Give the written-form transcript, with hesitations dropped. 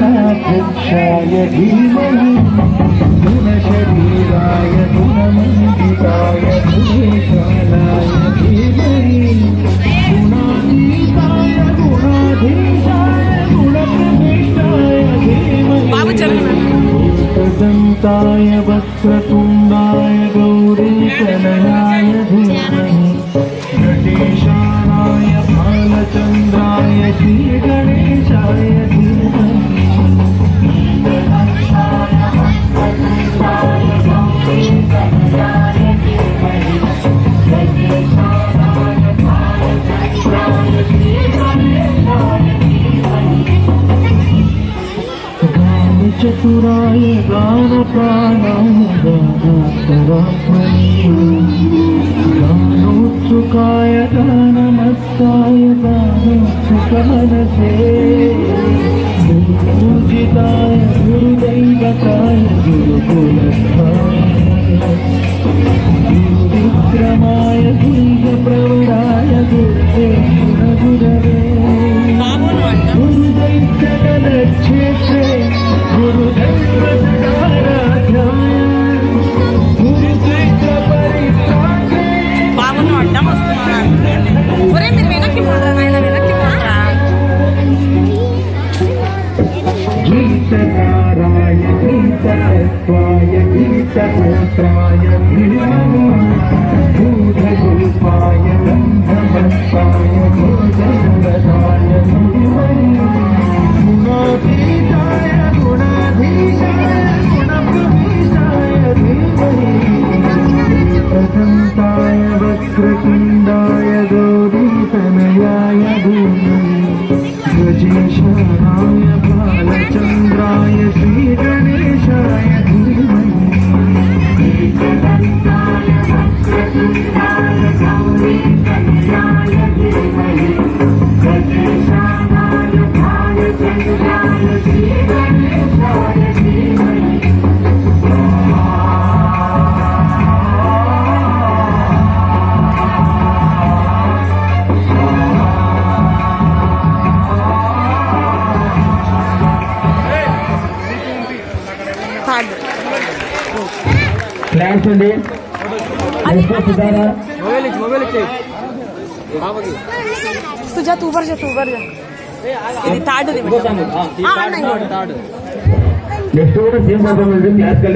गणाध्यक्षाय धीमहि गुणशरीराय गुणमण्डिताय गुणेशालाय धीमहि गुणातीताय गुणाधीशाय गुणप्रविष्टाय धीमहि एकदन्ताय वक्रतुण्डाय गौरीतनयाय धीमहि गणेशाय बालचन्द्राय श्रीगणेशाय धीमहि चतुराय गानप्राणाय गानान्तरात्मने गानोत्सुकाय गानमस्ताय गानोत्सुकमनसे पूजिताय गुरुदैवताय गुरुकुलस्थाय गुरुविक्रमाय गुरुप्रवराय गुरुवे गुरुदैत्यगणक्षेत्रे బాగున్న అడ్డం వస్తున్నారు. ఒరే మీరు వెనక్కి పోరా నాయన, వెనక్కి పోరా. గీతకారాయ గీతతత్వాయ గీతపుత్రాయ భూతరూపాయ గంధమస్తాయ భోజనదాయ గుణాతీతాయ గుణాధీశాయ గుణప్రవిష్టాయ धीमहि एकदन्ताय वक्रतुण्डाय गौरीतनयाय धीमहि गजेशाय बालचन्द्राय श्रीगणेशाय धीमहि एकदन्ताय वक्रतुण्डाय गौरीतनयाय धीमहि गजेशाय बालचन्द्राय श्रीगणेशाय धीमहि फ्लैश ఉంది मोबाइल तुझा तू वर जा ఇది తాడుది నెక్స్ట్ కూడా సేమ్ ప్రాబ్లం ఉంది క్లాస్